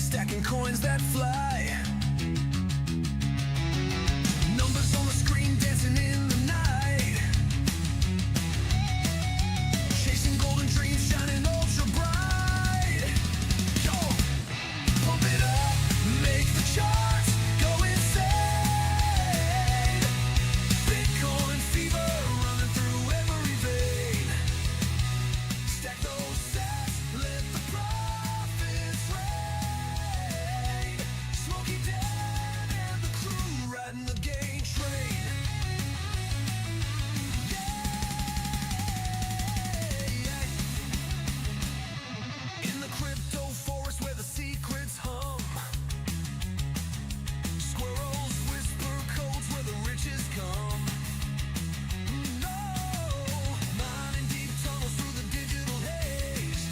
stacking coins that fly. Numbers on the screen dancing in the night, chasing golden dreams shining ultra bright. Yo, pump it up, make the charts go insane. Bitcoin fever running through every vein. Stack those sats, let the profits rain. Smokey Dan and the crew riding the gain train. Yeah. In the crypto forest where the secrets hum, squirrels whisper codes where the riches come. No, mining deep tunnels through the digital haze,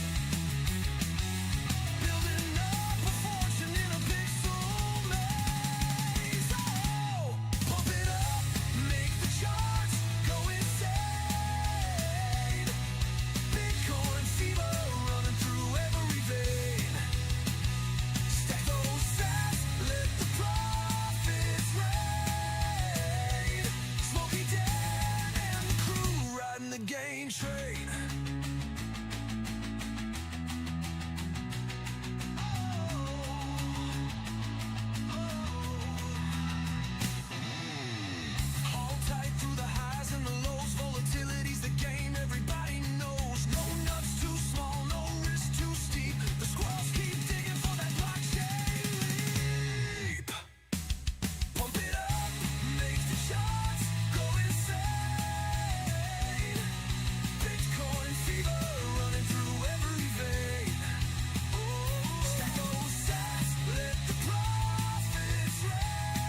building up a fortune in a pixel maze. Oh, pump it up, make the charts go insane. Bitcoin fever running through every vein. Stack those sats, let the profits rain. Smokey Dan and the crew riding the gain train. Hold tight through the highs and the lows, volatility's the game everybody knows. No nuts too small, no risk too steep. The squirrels keep digging for that blockchain leap. Pump it up, make the charts go insane. Bitcoin fever running through every vein. Stack those sats, let the profits rain.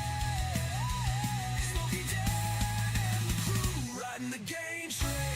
Smokey Dan and the crew riding the gain train.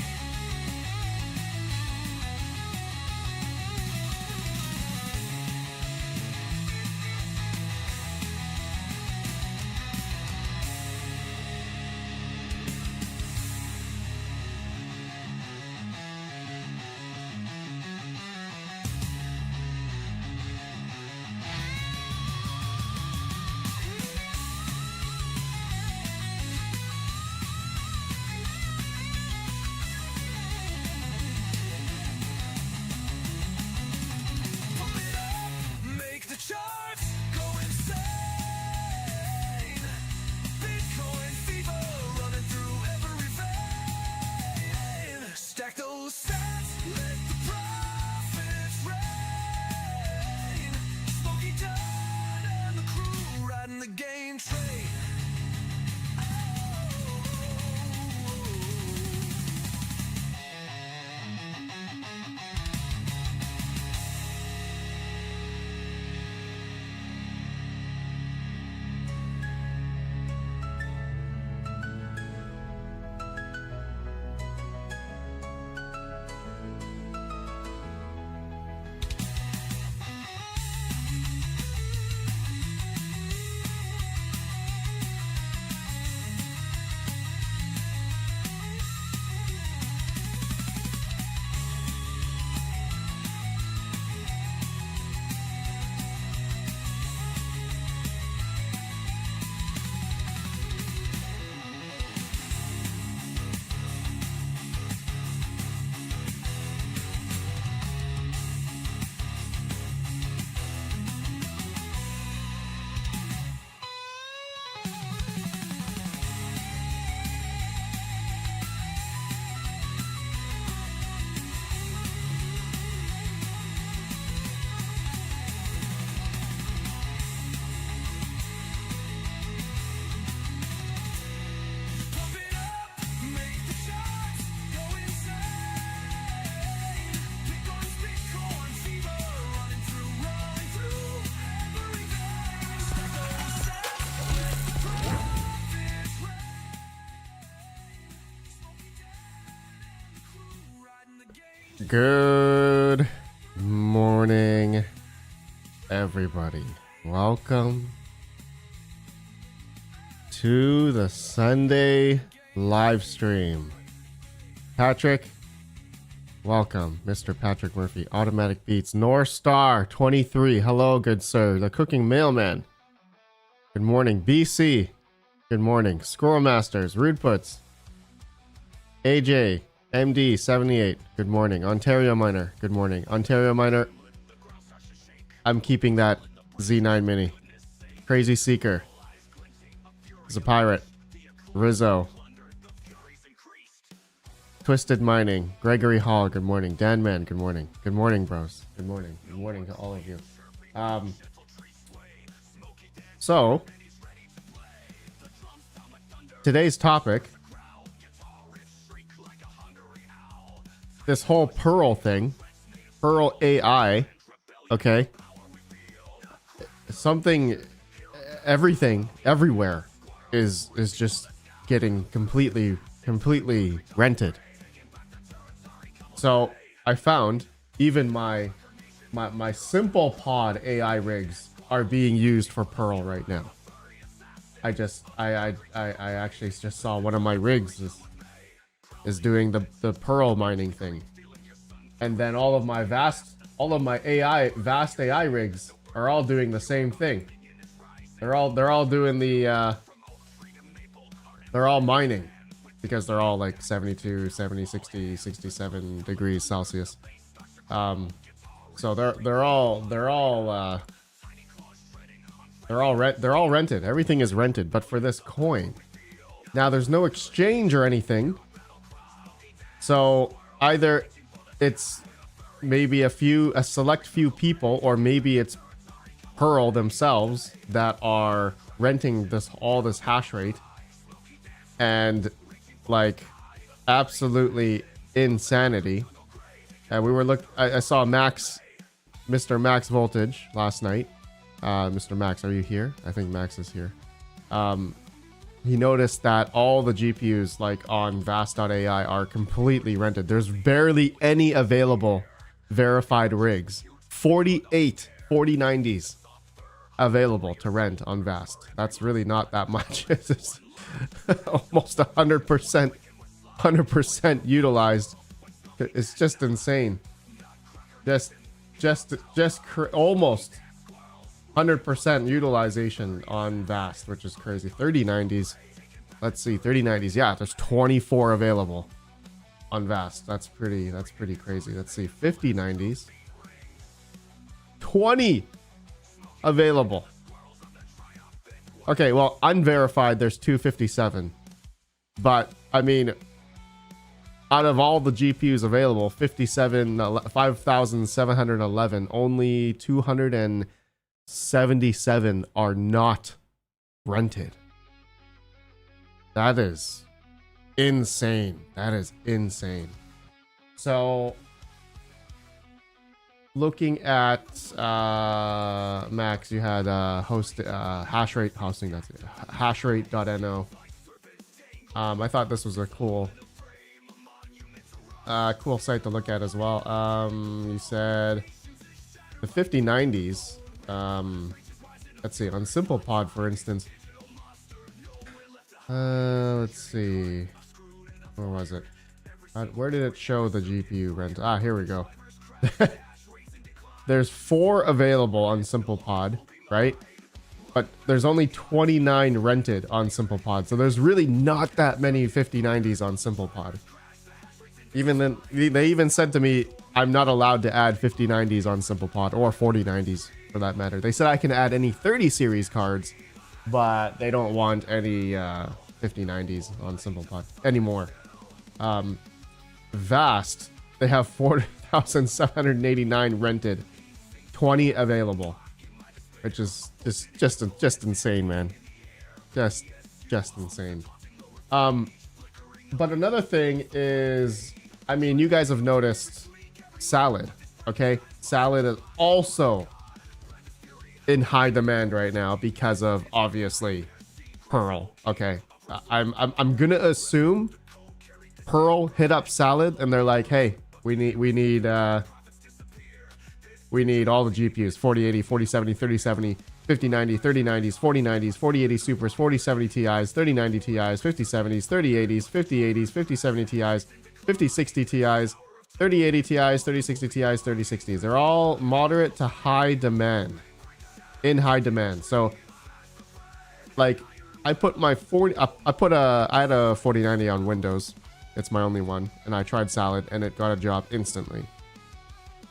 Pump it up, make the charts go insane. Bitcoin fever running through every vein. Stack those sats, let the profits rain. Smokey Dan and the crew riding the gain train. Pump it up, make the charts go insane. Bitcoin fever running through every vein. Stack those sats, let the profits rain. Smokey Dan and the crew riding the gain. Good morning, everybody. Welcome to the Sunday live stream. Patrick, Welcome, Mr. Patrick Murphy. Automatic Beats. North Star 23. Hello, good sir. The Cooking Mailman. Good morning. BC. Good morning. Squirrel Masters. Rude Puts. AJ. MD 78. Good morning. Ontario Miner. Good morning. Ontario Miner. I'm keeping that Z9 Mini. Crazy Seeker. Is a pirate. Rizzo. Twisted Mining. Gregory Hall. Good morning. Dan Man. Good morning. Good morning, bros. Good morning. Good morning to all of you. So today's topic, this whole Pearl thing, Pearl AI, okay? Everything, everywhere is just getting completely rented. So I found even my simple pod AI rigs are being used for Pearl right now. I actually just saw one of my rigs is doing the Pearl mining thing, and then all of my vast AI rigs are all doing the same thing. They're all doing the they're all mining because they're all like 72, 70, 60, 67 degrees Celsius. So they're all rented. Everything is rented, but for this coin. Now there's no exchange or anything. So either it's maybe a select few people, or maybe it's Pearl themselves that are renting all this hash rate, and like absolutely insanity. And I saw Mr. Max Voltage last night. Mr. Max, are you here? I think Max is here. He noticed that all the GPUs like on vast.ai are completely rented. There's barely any available verified rigs. 48 4090s available to rent on Vast. That's really not that much. It's just almost 100% utilized. It's just insane. Almost 100% utilization on Vast, which is crazy. 3090s. Let's see, 3090s. Yeah, there's 24 available on Vast. That's pretty crazy. Let's see, 5090s. 20 available. Okay, well, unverified, there's 257. But I mean, out of all the GPUs available, 5,711, only 277 are not rented. That is insane. That is insane. So looking at Max, you had hashrate hosting. That's it. Hashrate.no. I thought this was a cool site to look at as well. You said the 5090s. Let's see, on SimplePod, for instance. Let's see, where was it? Where did it show the GPU rent? Ah, here we go. There's 4 available on SimplePod, right? But there's only 29 rented on SimplePod, so there's really not that many 5090s on SimplePod. Even then, they even said to me, I'm not allowed to add 5090s on SimplePod, or 4090s for that matter. They said I can add any 30 series cards, but they don't want any 5090s on SimplePod anymore. Vast, they have 4,789 rented, 20 available, which is just insane, man. Just insane. But another thing is, I mean, you guys have noticed Salad, okay? Salad is also in high demand right now because of, obviously, Pearl, okay? I'm gonna assume Pearl hit up Salad and they're like, hey, we need all the GPUs, 4080, 4070, 3070, 5090, 3090s, 4090s, 4080 Supers, 4070 Ti's, 3090 Ti's, 5070s, 3080s, 5080s, 5070 Ti's, 5060 Ti's, 3080 Ti's, 3060 Ti's, 3060s. They're all moderate to high demand. In high demand. So, like, I put my 40... I had a 4090 on Windows. It's my only one. And I tried Salad, and it got a job instantly.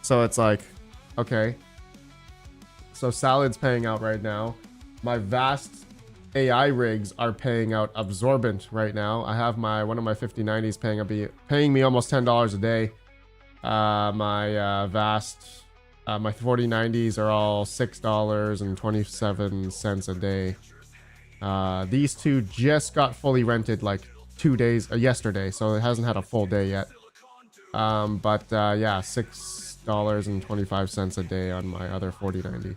So it's like, okay. So Salad's paying out right now. My vast AI rigs are paying out absorbent right now. I have one of my 5090s paying me almost $10 a day. My vast, my 4090s are all $6.27 a day. These two just got fully rented like 2 days, yesterday, so it hasn't had a full day yet. Yeah, $6.25 a day on my other 4090.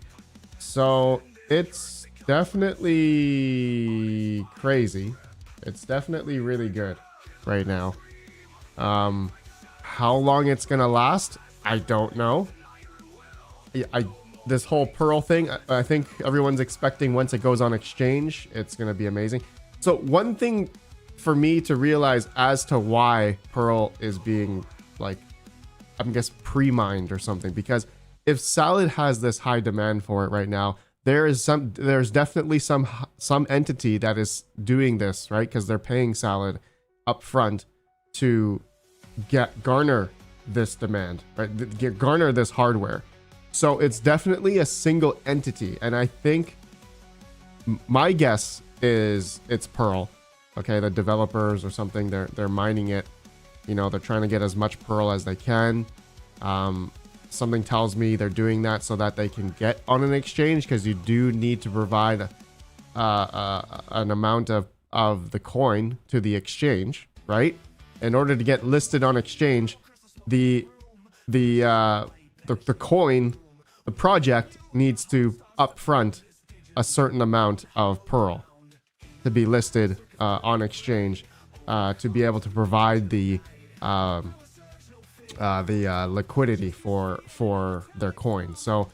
So it's definitely crazy. It's definitely really good right now. How long it's gonna last, I don't know. This whole Pearl thing, I think everyone's expecting once it goes on exchange, it's gonna be amazing. So one thing for me to realize as to why Pearl is being, like, I guess pre-mined or something, because if Salad has this high demand for it right now, there's definitely some entity that is doing this, right? Because they're paying Salad up front to garner this demand, right? Garner this hardware. So it's definitely a single entity, and I think my guess is it's Pearl. Okay, the developers or something, they're mining it. You know, they're trying to get as much Pearl as they can. Something tells me they're doing that so that they can get on an exchange, because you do need to provide an amount of the coin to the exchange, right? In order to get listed on exchange, the coin, the project needs to upfront a certain amount of Pearl to be listed on exchange, to be able to provide the liquidity for their coin. So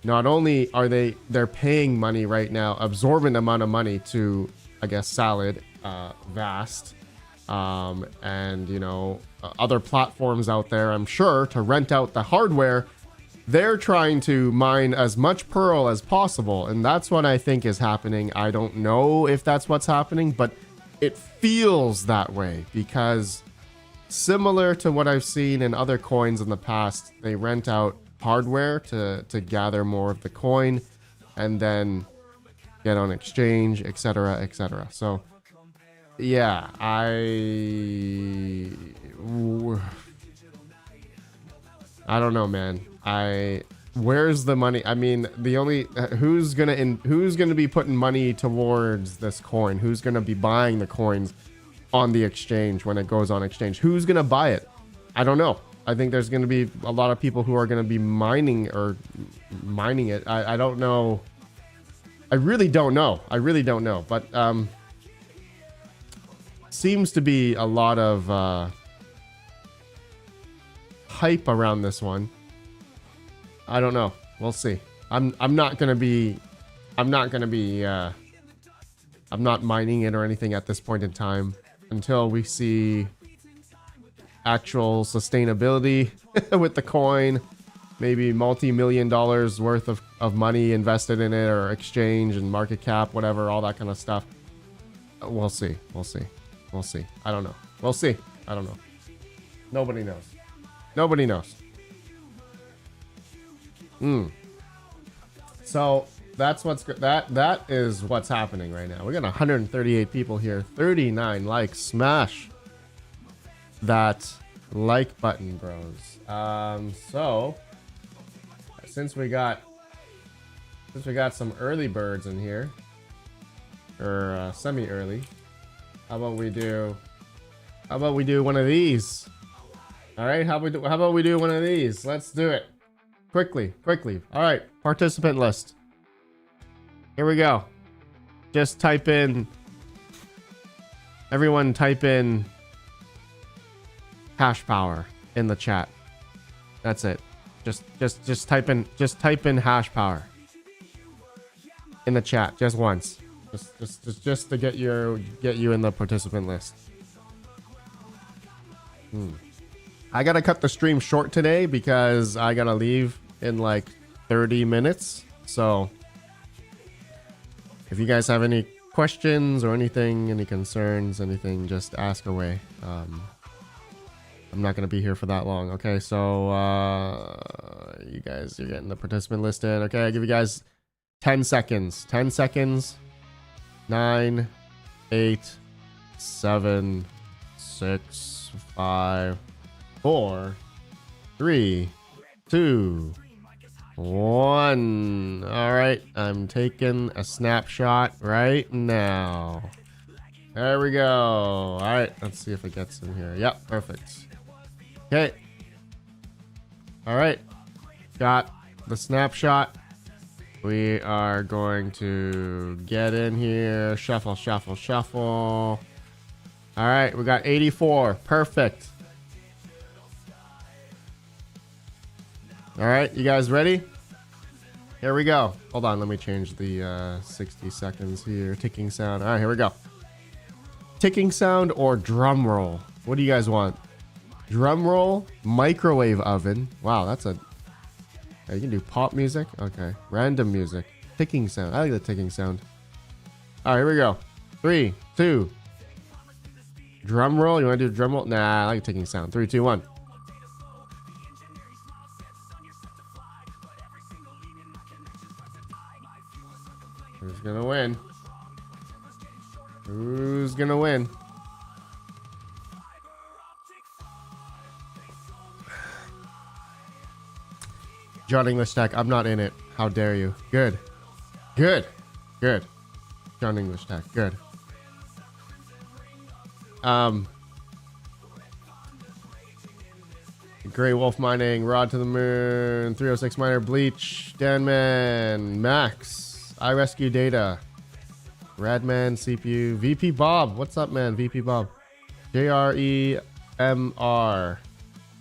not only are they're paying money right now, absorbent amount of money to, I guess, Salad, Vast, and, you know, other platforms out there, I'm sure, to rent out the hardware. They're trying to mine as much Pearl as possible, and that's what I think is happening. I don't know if that's what's happening, but it feels that way, because similar to what I've seen in other coins in the past, they rent out hardware to gather more of the coin and then get on exchange, etc., etc. So yeah, I don't know, man. Where's the money? I mean, the only who's gonna be putting money towards this coin? Who's gonna be buying the coins on the exchange when it goes on exchange? Who's gonna buy it? I don't know. I think there's gonna be a lot of people who are gonna be mining it. I don't know. I really don't know. But seems to be a lot of hype around this one. I don't know. We'll see. I'm not mining it or anything at this point in time until we see actual sustainability with the coin, maybe multi-million dollars worth of money invested in it, or exchange and market cap, whatever, all that kind of stuff. We'll see. I don't know. We'll see. I don't know. Nobody knows. So that's that is what's happening right now. We got 138 people here, 39 likes. Smash that like button, bros. So since we got some early birds in here, or semi-early, how about we do one of these? All right, how about we do one of these? Let's do it. Quickly. All right, participant list. Here we go. Just type in, everyone type in hash power in the chat. That's it. Just type in hash power in the chat just once. Just to get you in the participant list. I gotta cut the stream short today because I gotta leave in like 30 minutes. So if you guys have any questions or anything, any concerns, anything, just ask away. I'm not gonna be here for that long. Okay, so you guys, you're getting the participant list in. Okay, I give you guys 10 seconds. 10 seconds. 9, 8, 7, 6, 5, 4, 3, 2, 1. All right, I'm taking a snapshot right now. There we go. All right, let's see if it gets in here. Yep, perfect. Okay. All right, got the snapshot. We are going to get in here. Shuffle, shuffle, shuffle. All right, we got 84. Perfect. All right, you guys ready? Here we go. Hold on, let me change the 60 seconds here. Ticking sound. All right, here we go. Ticking sound or drum roll? What do you guys want? Drum roll, microwave oven. Wow, that's a... You can do pop music. Okay, random music. Ticking sound. I like the ticking sound. All right, here we go. 3, 2. Drum roll. You want to do drum roll? Nah, I like ticking sound. 3, 2, 1. Who's gonna win? Who's gonna win? John English Tech, I'm not in it. How dare you? Good. Good. Good. John English Tech, good. Grey Wolf Mining, Rod to the Moon, 306 Miner, Bleach, Danman, Max, I Rescue Data, Radman, CPU, VP Bob, what's up, man? VP Bob, JREMR,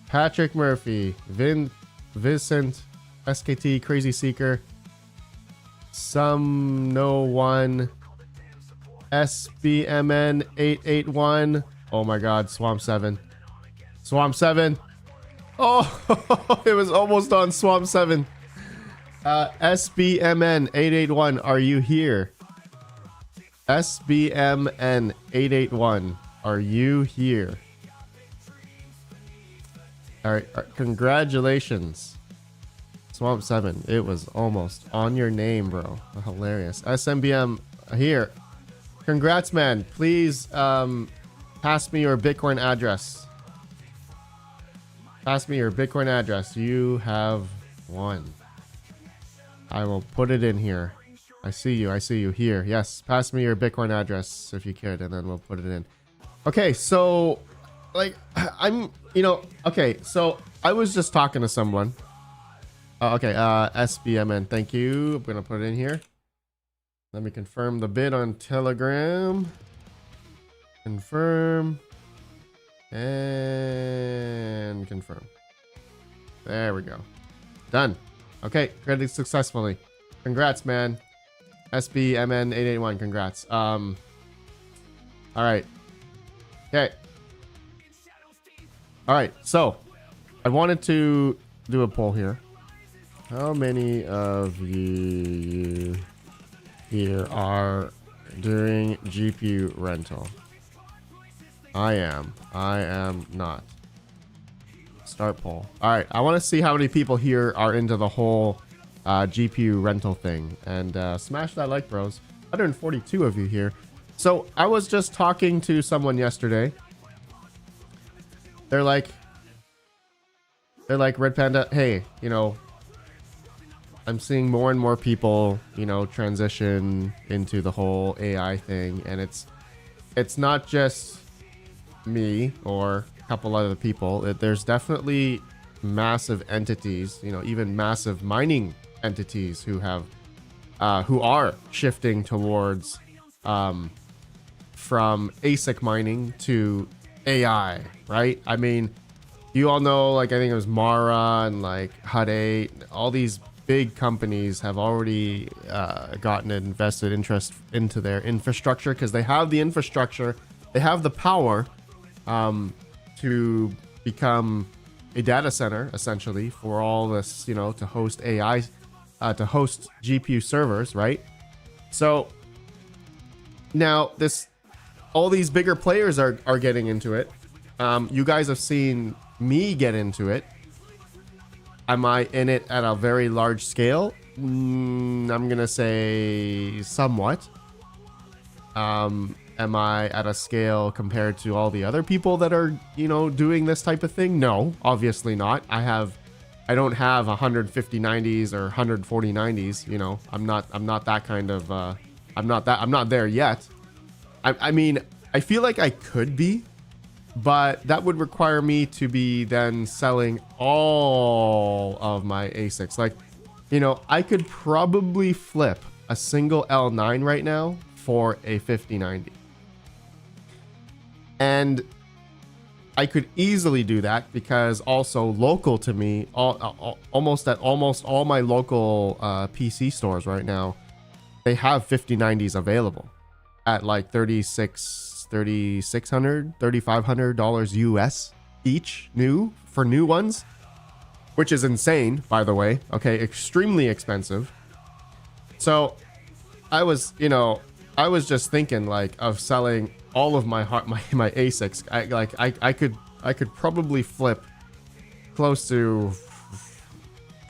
Patrick Murphy, Vincent, SKT, Crazy Seeker, Some No One, SBMN 881. Oh my god, Swamp 7. Swamp 7. Oh, it was almost on Swamp 7. SBMN 881, are you here? SBMN 881, are you here? All right, congratulations. Swamp 7, it was almost on your name, bro. Hilarious. SMBM here. Congrats, man. Please pass me your Bitcoin address. Pass me your Bitcoin address. You have won. I will put it in here. I see you. I see you here. Yes, pass me your Bitcoin address if you could, and then we'll put it in. Okay, so like okay, so I was just talking to someone. Okay, SBMN, thank you. I'm gonna put it in here. Let me confirm the bid on Telegram. Confirm. And confirm. There we go. Done. Okay, credited successfully. Congrats, man. SBMN 881, congrats. All right. Okay. All right, so I wanted to do a poll here. How many of you here are doing GPU rental? I am not. Start poll. All right, I want to see how many people here are into the whole GPU rental thing, and smash that like, bros. 142 of you here. So I was just talking to someone yesterday. They're like Red Panda, hey, you know, I'm seeing more and more people, you know, transition into the whole AI thing, and it's not just me or a couple other people. There's definitely massive entities, you know, even massive mining entities who are shifting towards from ASIC mining to AI, right? I mean, you all know, like, I think it was Mara and like Hut 8, all these big companies have already gotten invested interest into their infrastructure because they have the infrastructure, they have the power to become a data center essentially for all this, you know, to host AI, to host GPU servers, right? So now all these bigger players are getting into it. You guys have seen me get into it. Am I in it at a very large scale? I'm gonna say somewhat. Am I at a scale compared to all the other people that are, you know, doing this type of thing? No, obviously not. I don't have 150 90s or 140 90s. You know, I'm not that kind of. I'm not there yet. I mean, I feel like I could be, but that would require me to be then selling all of my ASICs. Like, you know, I could probably flip a single L9 right now for a 5090. And I could easily do that because also local to me, almost all my local PC stores right now, they have 5090s available at like $3,500 US each for new ones, which is insane, by the way. Okay, extremely expensive. So I was just thinking like of selling all of my ASICs. I could probably flip close to,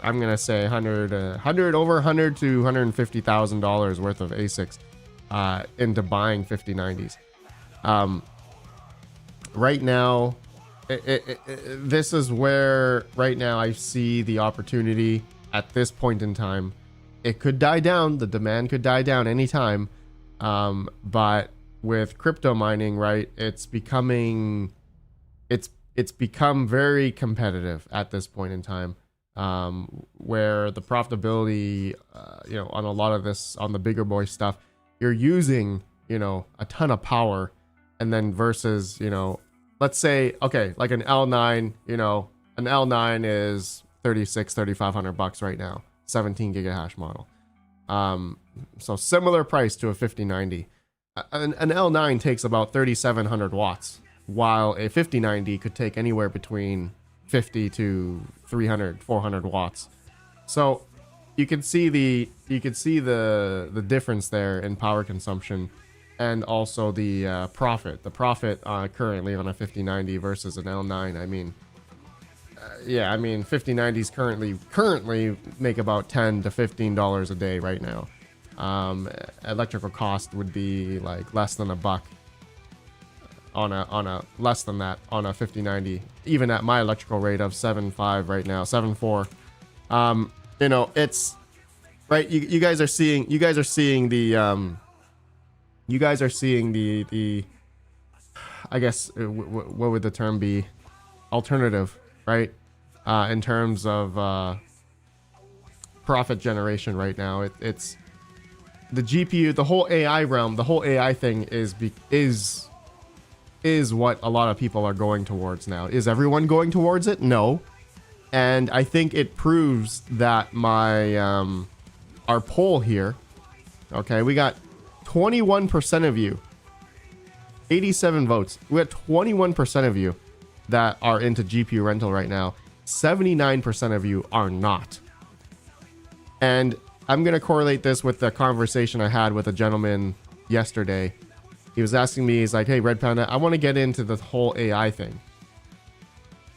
I'm gonna say over $100 to $150,000 worth of ASICs into buying 5090s. Right now, this is where right now I see the opportunity at this point in time. It could die down. The demand could die down anytime. But with crypto mining, right, it's become very competitive at this point in time, where the profitability, you know, on a lot of this, on the bigger boy stuff, you're using, you know, a ton of power, and then versus, you know, let's say, okay, like an L9, you know, an L9 is $3,500 right now, 17 gigahash model. So similar price to a 5090. An L9 takes about 3,700 watts, while a 5090 could take anywhere between 50 to 300, 400 watts. So you can see the difference there in power consumption, and also the profit. The profit currently on a 5090 versus an L9. I mean, yeah, I mean 5090s currently make about $10 to $15 a day right now. Electrical cost would be like less than $1 on a less than that on a 5090, even at my electrical rate of 7.5 right now, 7.4. You know, it's right. You guys are seeing the I guess what would the term be? Alternative, right? In terms of profit generation right now, it's the GPU, the whole AI realm, the whole AI thing is what a lot of people are going towards now. Is everyone going towards it? No. And I think it proves that my our poll here, okay, we got 21% of you, 87 votes. We got 21% of you that are into GPU rental right now. 79% of you are not. And I'm going to correlate this with the conversation I had with a gentleman yesterday. He was asking me, he's like, hey, Red Panda, I want to get into the whole AI thing.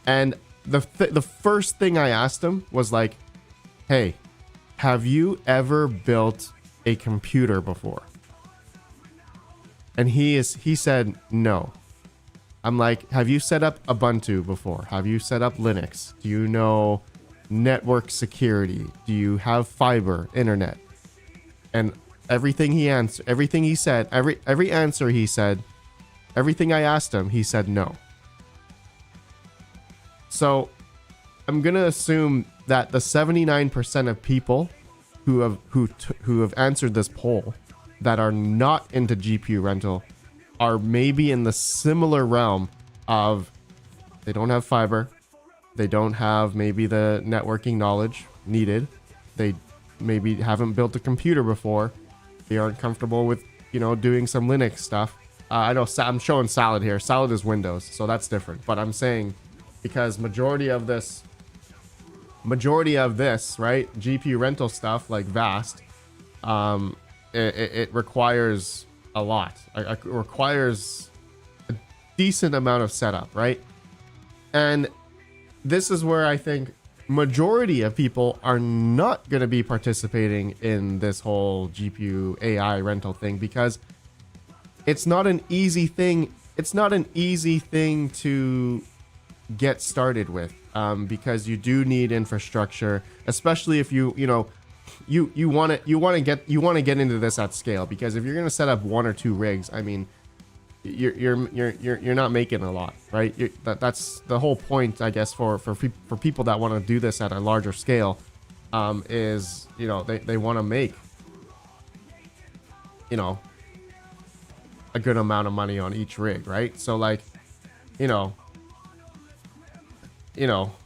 And the first thing I asked him was like, hey, have you ever built a computer before? And he said no. I'm like, have you set up Ubuntu before? Have you set up Linux? Do you know network security? Do you have fiber internet? And everything he said, every answer he said, everything I asked him, he said no. So I'm gonna assume that the 79% of people who have answered this poll that are not into GPU rental are maybe in the similar realm of they don't have fiber, they don't have maybe the networking knowledge needed, they maybe haven't built a computer before, they aren't comfortable with, you know, doing some Linux stuff. I know I'm showing Salad here. Salad is Windows, so that's different. But I'm saying because majority of this, right, GPU rental stuff like Vast, it requires a lot. It requires a decent amount of setup, right? And this is where I think majority of people are not going to be participating in this whole GPU AI rental thing, because it's not an easy thing. It's not an easy thing to get started with, because you do need infrastructure, especially if you want to get into this at scale. Because if you're going to set up 1 or 2 rigs, I mean, you're not making a lot, right? That's the whole point, I guess, for people that want to do this at a larger scale, is, you know, they want to make, you know, a good amount of money on each rig, right? So like, you know,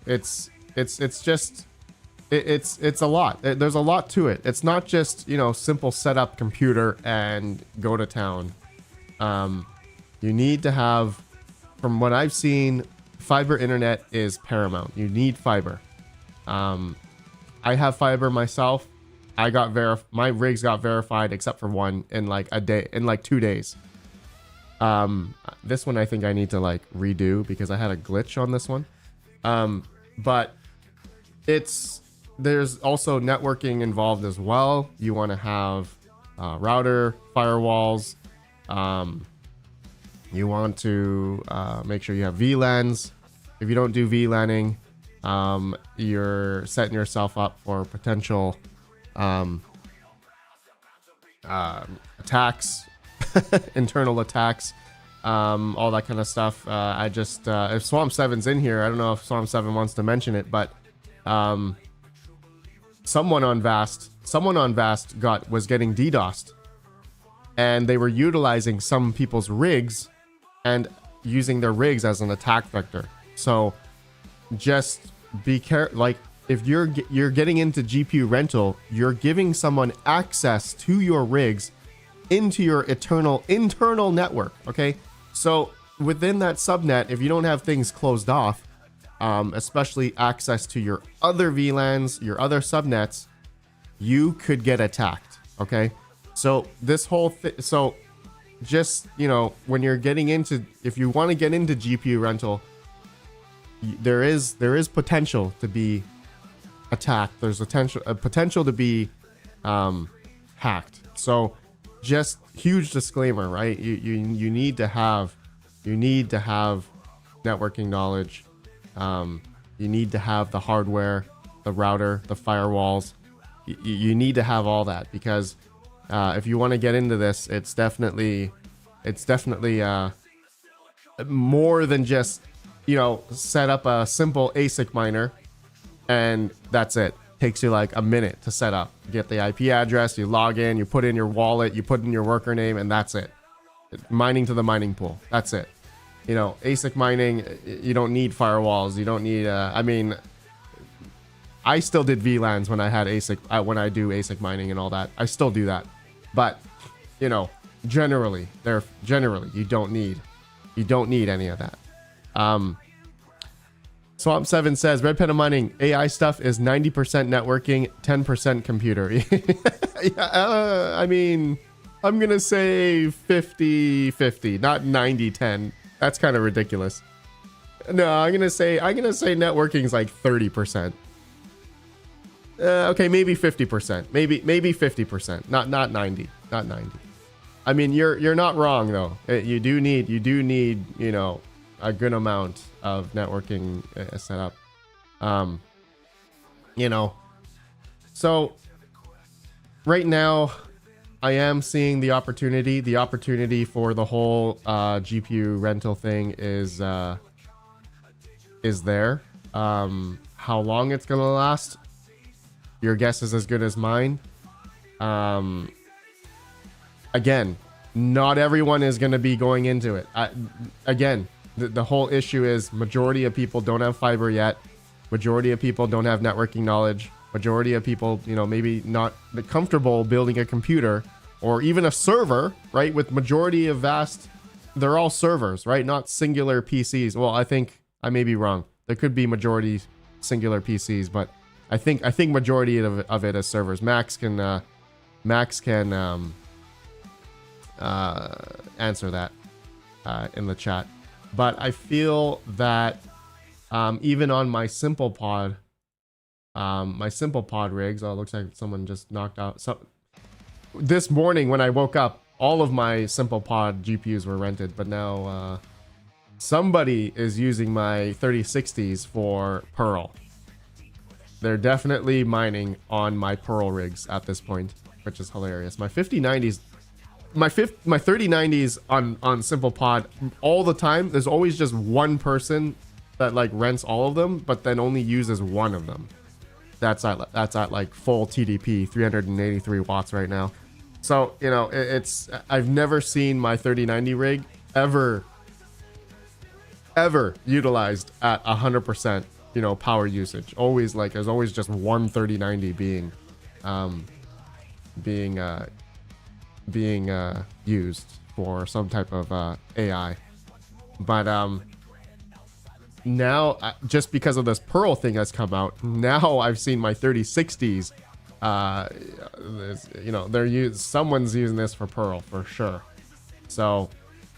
it's a lot. There's a lot to it. It's not just, you know, simple setup computer and go to town. You need to have, from what I've seen, fiber internet is paramount. You need fiber. I have fiber myself. My rigs got verified except for one in like a day, in like 2 days. This one I think I need to like redo because I had a glitch on this one. But there's also networking involved as well. You want to have router, firewalls. You want to make sure you have VLANs. If you don't do VLANing, you're setting yourself up for potential attacks, internal attacks, all that kind of stuff. I just, if Swamp 7's in here, I don't know if Swamp 7 wants to mention it, but someone on Vast was getting DDoSed, and they were utilizing some people's rigs and using their rigs as an attack vector. So just be careful. Like, if you're getting into GPU rental, you're giving someone access to your rigs into your internal network. Okay, so within that subnet, if you don't have things closed off, especially access to your other VLANs, your other subnets, you could get attacked. Okay, so this whole so just, you know, when you're getting into, if you want to get into GPU rental, there is potential to be attacked. There's a potential to be hacked. So just huge disclaimer, right? You need to have networking knowledge. You need to have the hardware, the router, the firewalls. You need to have all that, because if you want to get into this, it's definitely more than just, you know, set up a simple ASIC miner and that's it. Takes you like a minute to set up. You get the IP address, you log in, you put in your wallet, you put in your worker name, and that's it. Mining to the mining pool. That's it. You know, ASIC mining, you don't need firewalls. You don't need, I mean, I still did VLANs when I had ASIC, when I do ASIC mining and all that. I still do that. But, you know, generally you don't need any of that. Swamp 7 says RedPandaMining AI stuff is 90% networking, 10% computer. Yeah, I mean, I'm gonna say 50-50, not 90-10. That's kind of ridiculous. No, I'm gonna say networking is like 30%. Okay, maybe 50%. Maybe 50%. Not 90. Not 90. I mean, you're not wrong though. You do need, you know, a good amount of networking set up. You know, so right now I am seeing the opportunity for the whole GPU rental thing is there. How long it's gonna last, your guess is as good as mine. Again, not everyone is going to be going into it. Again, the whole issue is majority of people don't have fiber yet. Majority of people don't have networking knowledge. Majority of people, you know, maybe not comfortable building a computer or even a server, right? With majority of Vast, they're all servers, right? Not singular PCs. Well, I think I may be wrong. There could be majority singular PCs, but I think majority of it is servers. Max can answer that in the chat. But I feel that even on my simple pod rigs, oh, it looks like someone just knocked out. So this morning when I woke up, all of my simple pod GPUs were rented, but now somebody is using my 3060s for Pearl. They're definitely mining on my Pearl rigs at this point, which is hilarious. My 5090s, my 3090s on simple pod all the time. There's always just one person that like rents all of them, but then only uses one of them. That's at like full TDP, 383 watts right now. So, you know, I've never seen my 3090 rig ever utilized at 100%, you know, power usage. Always like, there's always just one 3090 being used for some type of AI. But now, just because of this Pearl thing that's come out, now I've seen my 3060s. You know, someone's using this for Pearl for sure. So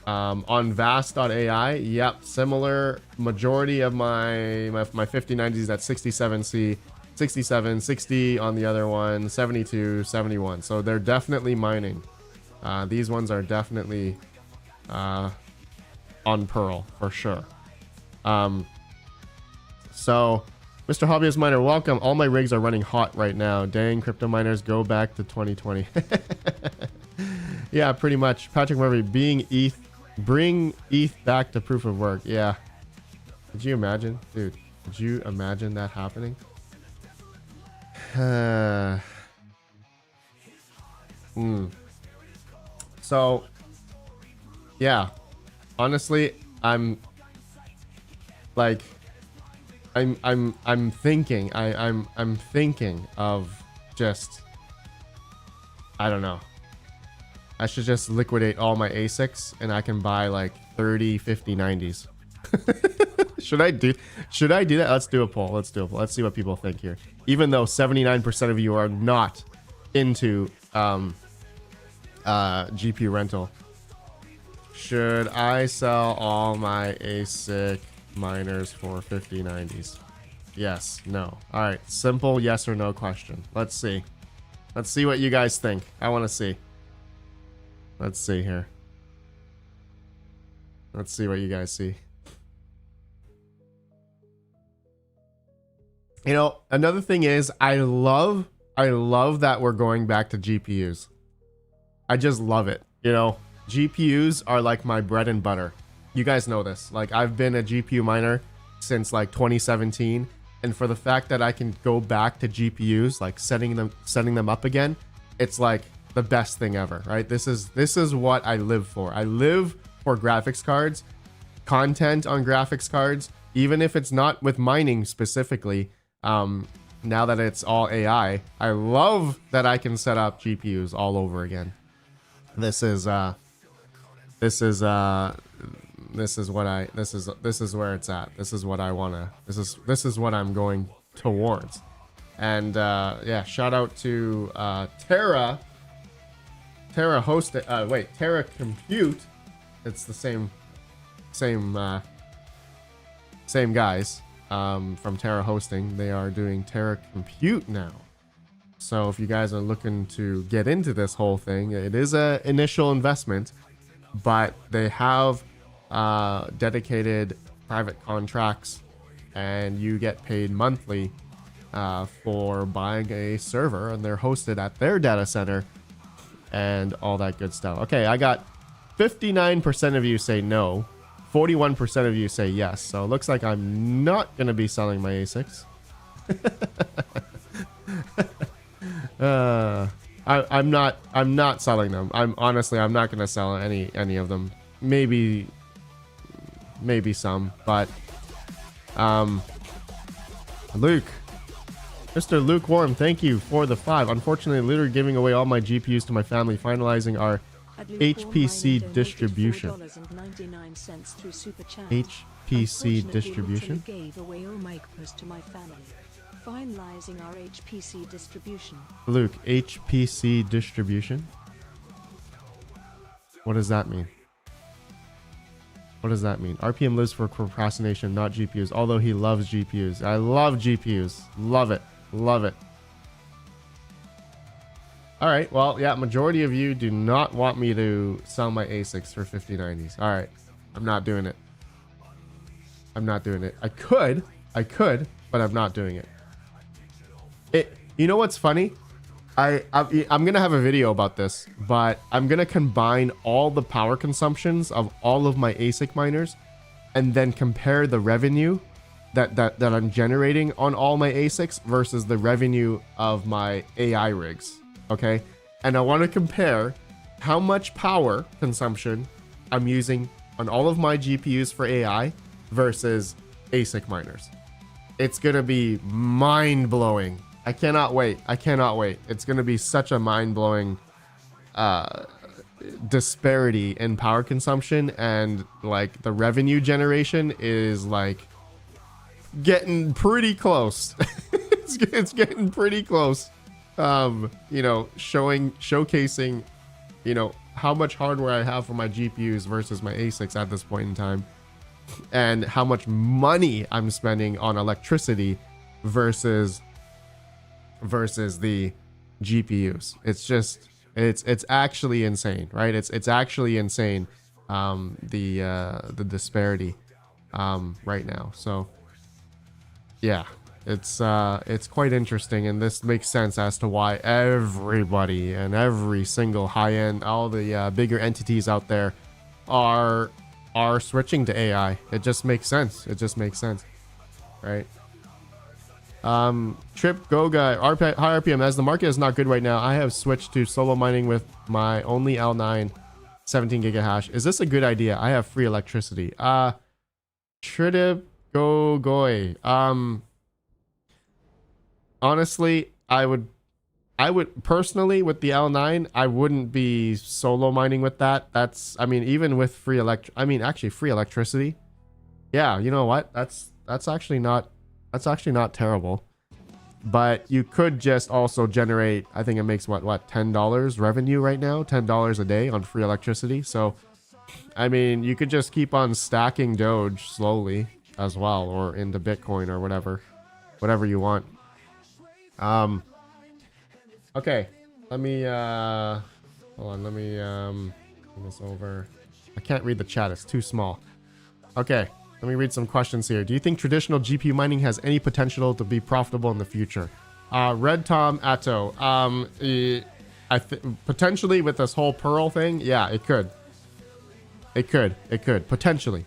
on vast.ai, yep, similar. Majority of my 5090s at 67C, 67, 60 on the other one, 72, 71. So they're definitely mining. These ones are definitely on Pearl for sure. So Mr. Hobbyist Miner, welcome. All my rigs are running hot right now. Dang, crypto miners, go back to 2020. Yeah, pretty much. Patrick Murphy, bring ETH back to proof of work. Yeah. Could you imagine? Dude, could you imagine that happening? So, yeah. Honestly, I'm thinking of just, I don't know. I should just liquidate all my ASICs and I can buy like 30, 50, 90s. Should I do that? Let's do a poll. Let's see what people think here. Even though 79% of you are not into GPU rental. Should I sell all my ASIC miners for 5090s? Yes, no. All right, simple yes or no question. Let's see what you guys think. I want to see. Let's see here. Let's see what you guys see. You know, another thing is I love that we're going back to GPUs. I just love it. You know, GPUs are like my bread and butter. You guys know this. Like, I've been a GPU miner since like 2017, and for the fact that I can go back to GPUs, like setting them up again, it's like the best thing ever, right? This is what I live for. I live for graphics cards, content on graphics cards, even if it's not with mining specifically. Now that it's all AI, I love that I can set up GPUs all over again. This is where it's at. This is what I wanna. This is what I'm going towards. And yeah, shout out to Terra Compute. It's the same guys from Terra Hosting. They are doing Terra Compute now. So if you guys are looking to get into this whole thing, it is a initial investment, but they have dedicated private contracts, and you get paid monthly for buying a server, and they're hosted at their data center and all that good stuff. Okay, I got 59% of you say no, 41% of you say yes. So it looks like I'm not going to be selling my ASICs. I'm not selling them. I'm not going to sell any of them. Maybe some, but Luke, Mr. Lukewarm, thank you for the 5. Unfortunately, literally giving away all my GPUs to my family, finalizing our HPC distribution. HPC distribution. Gave away all my cryptos to my family, finalizing our HPC distribution. Luke, HPC distribution? What does that mean? What does that mean? RPM lives for procrastination, not GPUs, although he loves GPUs. I love GPUs. Love it. Love it. All right. Well, yeah, majority of you do not want me to sell my ASICs for 5090s. All right. I'm not doing it. I'm not doing it. I could, but I'm not doing it. You know what's funny? I'm gonna have a video about this, but I'm gonna combine all the power consumptions of all of my ASIC miners and then compare the revenue that I'm generating on all my ASICs versus the revenue of my AI rigs. Okay, and I want to compare how much power consumption I'm using on all of my GPUs for AI versus ASIC miners. It's gonna be mind-blowing. I cannot wait. I cannot wait. It's going to be such a mind-blowing disparity in power consumption, and like the revenue generation is like getting pretty close. it's getting pretty close. You know, showcasing, you know, how much hardware I have for my GPUs versus my ASICs at this point in time, and how much money I'm spending on electricity versus the GPUs. It's just it's actually insane, right? It's actually insane, the disparity right now. So yeah, it's quite interesting, and this makes sense as to why everybody and every single high-end, all the bigger entities out there are switching to AI. It just makes sense. It just makes sense, right? Trip Goga, high RPM. As the market is not good right now, I have switched to solo mining with my only L9 17 gigahash. Is this a good idea? I have free electricity. Trip Gogoy. Honestly, I would personally, with the L9, I wouldn't be solo mining with that. That's, I mean, even with free free electricity. Yeah, you know what? That's actually not terrible. But you could just also generate, I think it makes what $10 revenue right now, $10 a day on free electricity. So I mean, you could just keep on stacking Doge slowly as well, or into Bitcoin or whatever you want. Okay, let me hold on, let me bring this over. I can't read the chat, it's too small. Okay, let me read some questions here. Do you think traditional GPU mining has any potential to be profitable in the future? Red Tom Atto, potentially with this whole Pearl thing, yeah, it could potentially.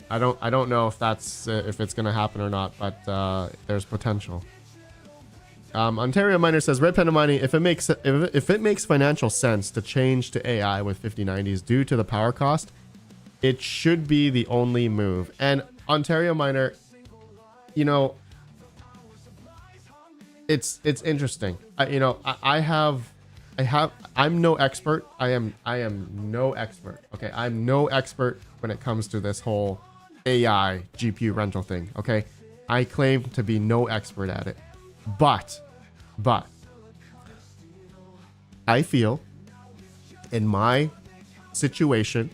I don't know if that's if it's gonna happen or not, but there's potential. Ontario Miner says, RedPandaMining, if it makes financial sense to change to AI with 5090s due to the power cost, it should be the only move. And Ontario Miner, you know, it's interesting. I'm no expert. I am no expert. Okay, I'm no expert when it comes to this whole AI GPU rental thing. Okay, I claim to be no expert at it, but I feel in my situation,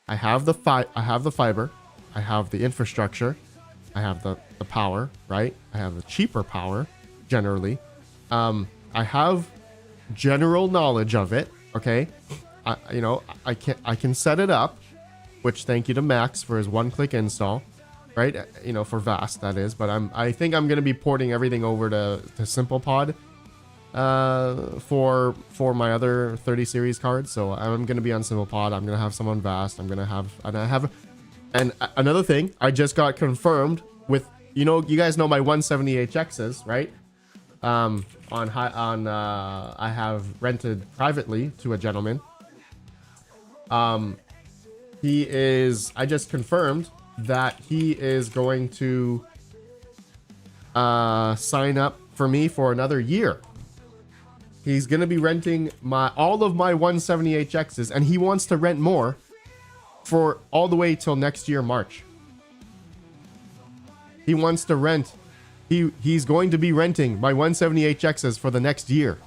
I have the fiber, I have the infrastructure, I have the power, right? I have the cheaper power generally. I have general knowledge of it. Okay, I can set it up, which thank you to Max for his one-click install, right? You know, for Vast that is, but I think I'm gonna be porting everything over to SimplePod for my other 30 series cards. So I'm gonna be on SimplePod. I'm gonna have some on Vast. And another thing, I just got confirmed with, you know, you guys know my 170HXs, right? I have rented privately to a gentleman. I just confirmed that he is going to sign up for me for another year. He's going to be renting all of my 170HXs, and he wants to rent more. for all the way till next year, March. He wants to rent. He's going to be renting my 178Xs for the next year.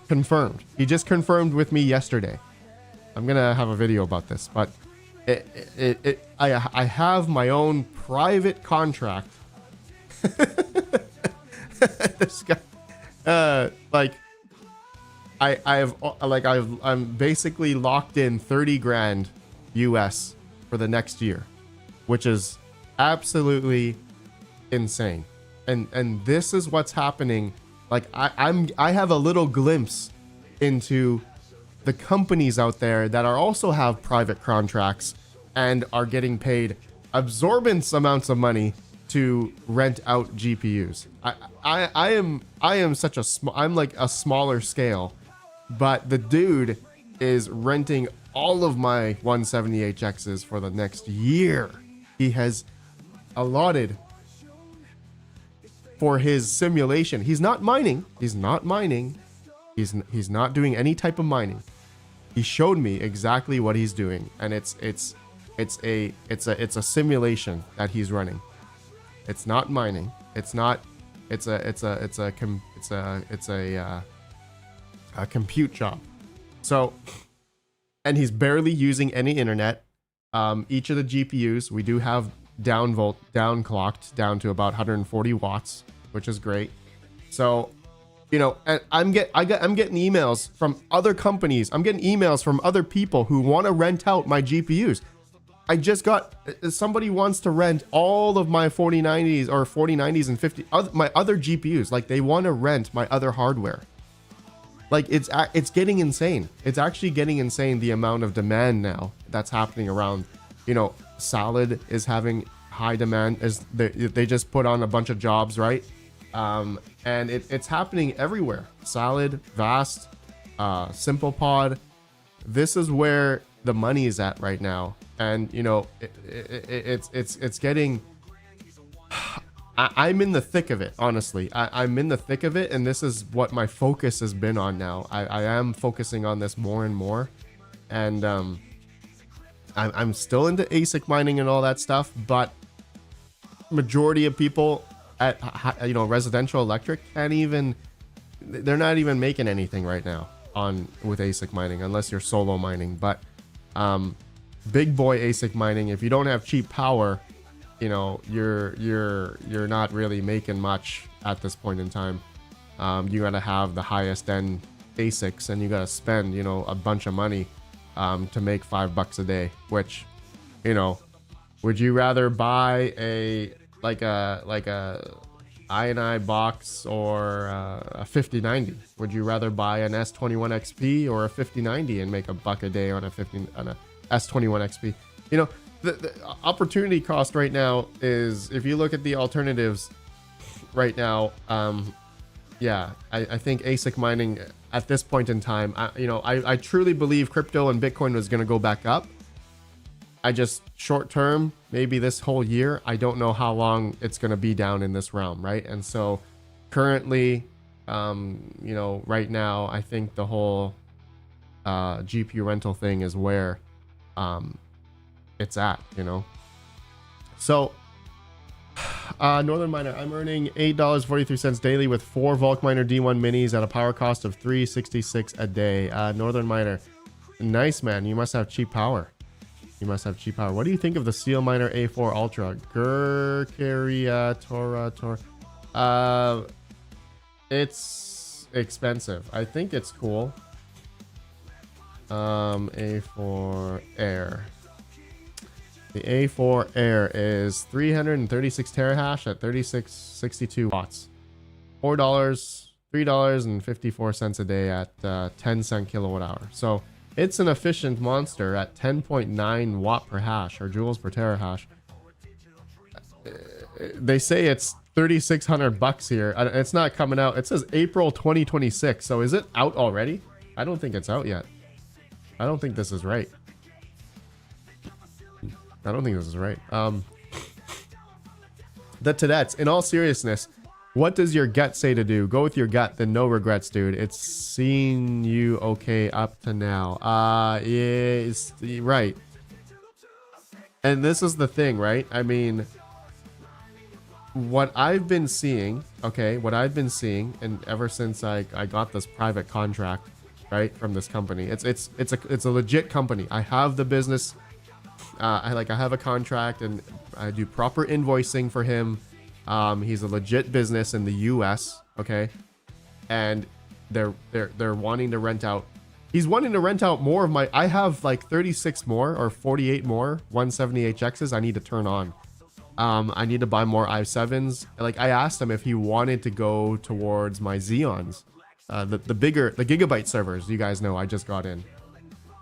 Confirmed. He just confirmed with me yesterday. I'm going to have a video about this, but I have my own private contract. This guy, I'm basically locked in 30 grand US for the next year, which is absolutely insane. And this is what's happening. Like I have a little glimpse into the companies out there that are also have private contracts and are getting paid absorbent amounts of money to rent out GPUs. I am such a I'm like a smaller scale, but the dude is renting all of my 178Xs for the next year. He has allotted for his simulation. He's not mining. He's not mining. He's not doing any type of mining. He showed me exactly what he's doing, and it's a simulation that he's running. It's not mining. It's a compute job. So, and he's barely using any internet. Each of the GPUs we do have down clocked down to about 140 watts, which is great. So, you know, and I'm getting emails from other companies. I'm getting emails from other people who want to rent out my GPUs. I just got somebody wants to rent all of my 4090s or 4090s and my other GPUs. Like they want to rent my other hardware. Like it's getting insane. It's actually getting insane the amount of demand now that's happening around. You know, Salad is having high demand as they just put on a bunch of jobs, right? And it's happening everywhere. Salad, Vast, SimplePod. This is where the money is at right now. And you know, it's getting. I'm in the thick of it, honestly. I'm in the thick of it, and this is what my focus has been on now. I am focusing on this more and more, and I'm still into ASIC mining and all that stuff, but majority of people at residential electric they're not even making anything right now with ASIC mining unless you're solo mining. But big boy ASIC mining, if you don't have cheap power, you know, you're not really making much at this point in time. You gotta have the highest end ASICs, and you gotta spend, you know, a bunch of money to make $5 a day. Which, you know, would you rather buy a I&I box or a 5090? Would you rather buy an S21 XP or a 5090 and make $1 a day on a S21 XP? You know, the opportunity cost right now is, if you look at the alternatives right now, I think ASIC mining at this point in time, I truly believe crypto and Bitcoin was going to go back up. I just short term, maybe this whole year, I don't know how long it's going to be down in this realm, right? And so currently, right now, I think the whole GPU rental thing is where it's at, you know. So Northern Miner, I'm earning $8.43 daily with 4 Volk Miner D1 minis at a power cost of $3.66 a day. Northern Miner, nice, man. You must have cheap power. What do you think of the Steel Miner A4 Ultra? Gurkeria Tora. It's expensive. I think it's cool. A4 Air. The A4 Air is 336 terahash at 3662 watts. $3.54 a day at 10 cent kilowatt hour. So it's an efficient monster at 10.9 watt per hash or joules per terahash. They say it's $3,600 here. It's not coming out. It says April 2026. So is it out already? I don't think it's out yet. I don't think this is right. The Tidets, in all seriousness, what does your gut say to do? Go with your gut, then no regrets, dude. It's seen you okay up to now. Yeah, it's right. And this is the thing, right? I mean, what I've been seeing, okay, what I've been seeing, and ever since I got this private contract, right, from this company, it's a legit company. I have the business, I have a contract, and I do proper invoicing for him. He's a legit business in the U.S., okay, and they're wanting to rent out. He's wanting to rent out more of my. I have like 36 more or 48 more 170HXs I need to turn on. I need to buy more i7s. Like, I asked him if he wanted to go towards my Xeons, the gigabyte servers. You guys know I just got in,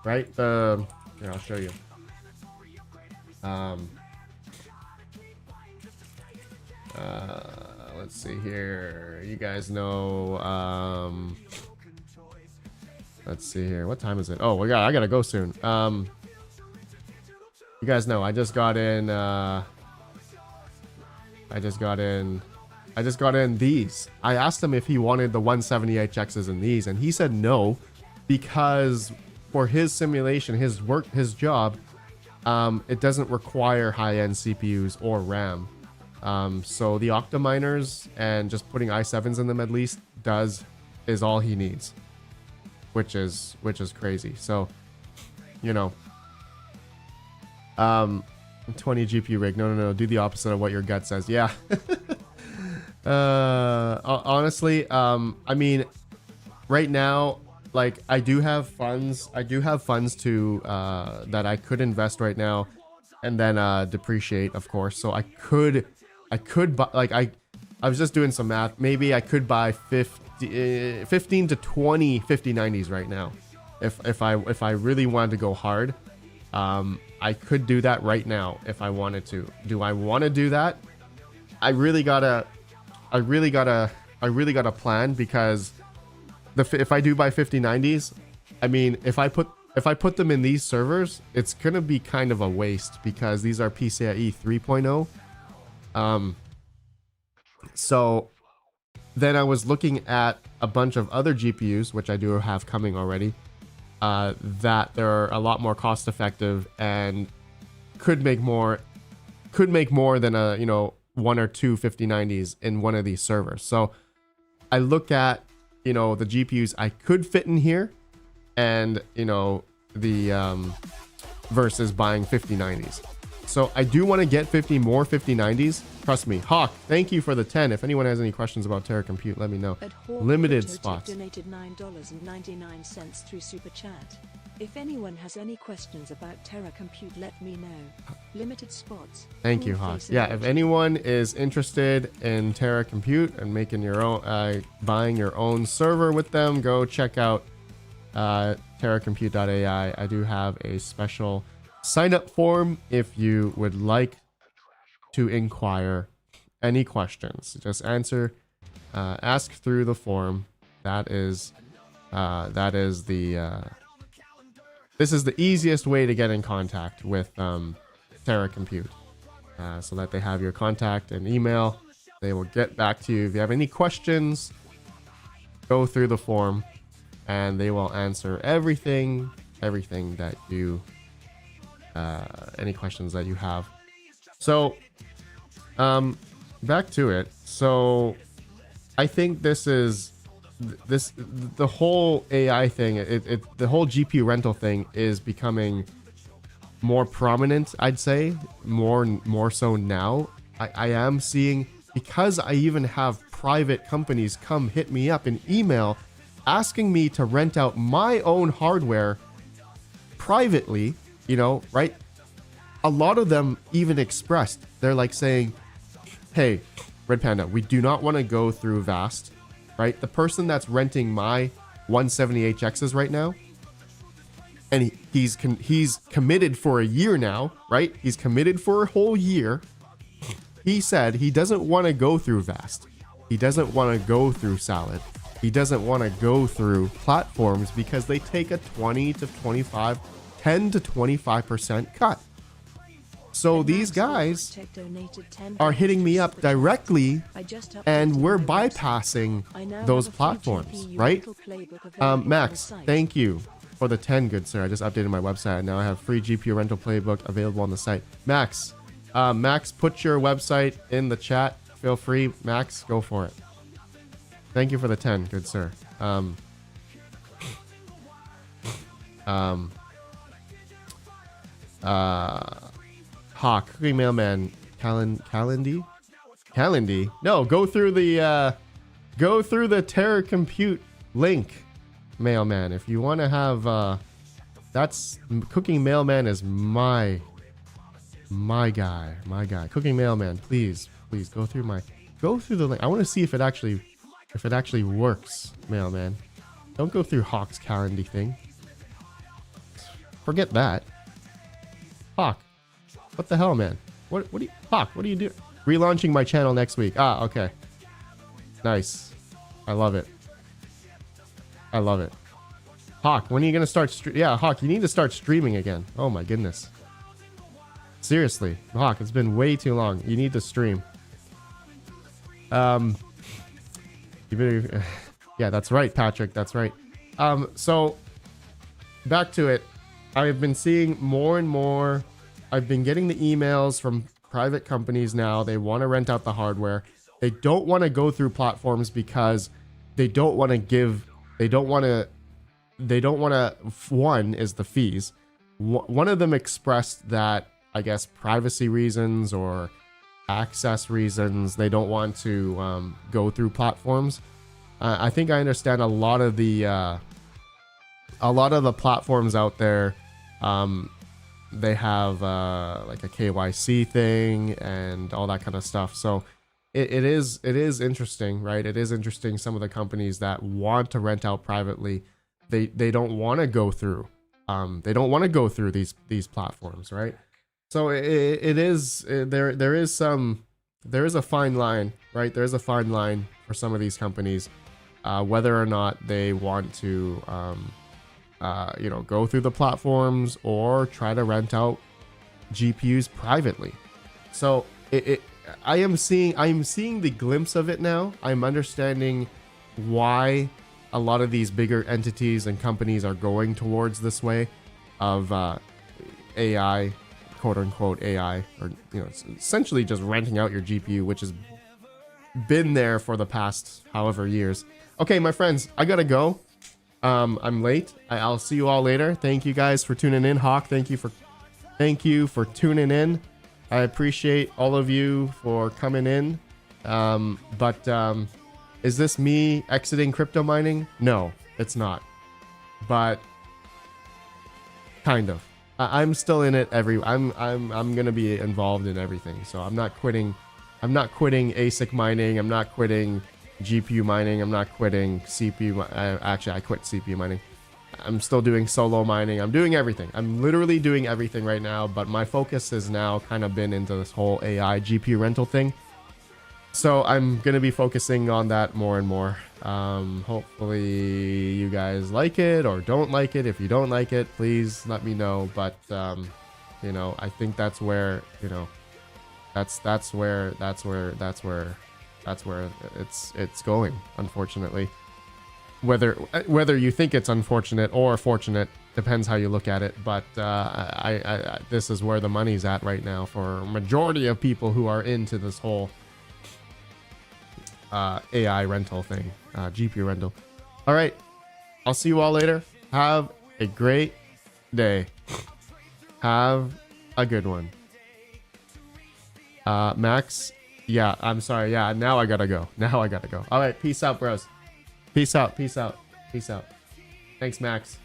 right? Here, I'll show you. Let's see here. You guys know. Let's see here. What time is it? Oh, I gotta go soon. You guys know I just got in. I just got in these. I asked him if he wanted the 170HXs in these, and he said no, because for his simulation, his work, his job, it doesn't require high-end CPUs or RAM. So the Octaminers and just putting i7s in them at least is all he needs, which is crazy. So, you know, 20 GPU rig. No. Do the opposite of what your gut says. Yeah. Honestly, I mean, right now, like, I do have funds to that I could invest right now, and then depreciate, of course. So I could buy, like, I was just doing some math. Maybe I could buy 15 to 20 5090s right now, if I really wanted to go hard. I could do that right now if I wanted to. Do I want to do that? I really gotta plan, because if I do buy 5090s, I mean, if I put them in these servers, it's gonna be kind of a waste, because these are PCIe 3.0. So then I was looking at a bunch of other GPUs, which I do have coming already, that they're a lot more cost effective and could make more than a, you know, 1 or 2 5090s in one of these servers. So I look at, you know, the GPUs I could fit in here, and, you know, the versus buying 5090s. So I do want to get 50 more 5090s. Trust me. Hawk, thank you for the 10. If anyone has any questions about Terra Compute, let me know. Limited spots. Donated $9.99 through Super Chat. If anyone has any questions about Terra Compute, let me know. Limited spots. Thank you, Hawk. Yeah, if anyone is interested in Terra Compute and making your own, buying your own server with them, go check out terracompute.ai. I do have a special sign up form if you would like to inquire any questions. Just ask through the form. This is the easiest way to get in contact with Terra Compute, so that they have your contact and email. They will get back to you if you have any questions. Go through the form, and they will answer everything that you any questions that you have. So back to it. So I think the whole AI thing, the whole GPU rental thing is becoming more prominent, I'd say, more so now. I am seeing, because I even have private companies come hit me up in email asking me to rent out my own hardware privately, you know, right? A lot of them even expressed, they're like saying, hey, Red Panda, we do not want to go through VAST, right? The person that's renting my 170HXs right now, and he's committed for a year now, right? He's committed for a whole year. He said he doesn't want to go through VAST. He doesn't want to go through Salad. He doesn't want to go through platforms because they take a 10 to 25% cut. So these guys are hitting me up directly, and we're bypassing those platforms, right? Max, thank you. for the 10, good sir. I just updated my website. Now I have free GPU rental playbook available on the site. Max, Max, put your website in the chat. Feel free, Max, go for it. Thank you for the 10, good sir. Hawk, Cooking Mailman, Calendy? No, go through the Terra Compute link, Mailman. If you want to have, that's Cooking Mailman is my guy. Cooking Mailman, please go through the link. I want to see if it actually works, Mailman. Don't go through Hawk's Calendy thing. Forget that. Hawk, what the hell, man? What do you, Hawk, what do you do? Relaunching my channel next week. Ah, okay. Nice. I love it. Hawk, when are you gonna start yeah, Hawk, you need to start streaming again. Oh my goodness. Seriously, Hawk, it's been way too long. You need to stream. You better, yeah, that's right, Patrick. That's right. So back to it. I've been seeing more and more. I've been getting the emails from private companies now. They want to rent out the hardware. They don't want to go through platforms because they don't want to give. One is the fees. One of them expressed that, I guess, privacy reasons or access reasons, they don't want to go through platforms. I think I understand a lot of the platforms out there. They have like a KYC thing and all that kind of stuff. So it is interesting, right? It is interesting. Some of the companies that want to rent out privately, they don't want to go through. They don't want to go through these platforms, right? So there is a fine line, right? There is a fine line for some of these companies, whether or not they want to, go through the platforms or try to rent out GPUs privately. So I am seeing the glimpse of it now. I'm understanding why a lot of these bigger entities and companies are going towards this way of AI, quote unquote AI, or it's essentially just renting out your GPU, which has been there for the past however years. Okay, my friends, I gotta go. I'm late. I'll see you all later. Thank you guys for tuning in. Hawk, thank you for tuning in. I appreciate all of you for coming in. Is this me exiting crypto mining? No, it's not. But kind of. I'm still in it. I'm gonna be involved in everything. So I'm not quitting. I'm not quitting ASIC mining. I'm not quitting GPU mining. I'm not quitting CPU. Actually, I quit CPU mining. I'm still doing solo mining. I'm doing everything. I'm literally doing everything right now. But my focus has now kind of been into this whole AI GPU rental thing. So I'm going to be focusing on that more and more. Hopefully you guys like it or don't like it. If you don't like it, please let me know. But, I think that's where, that's where it's going, unfortunately. Whether you think it's unfortunate or fortunate depends how you look at it. But this is where the money's at right now for a majority of people who are into this whole AI rental thing, GPU rental. All right, I'll see you all later. Have a great day. Have a good one. Max, yeah, I'm sorry. Yeah, now I gotta go. All right, peace out, bros. Peace out. Thanks, Max.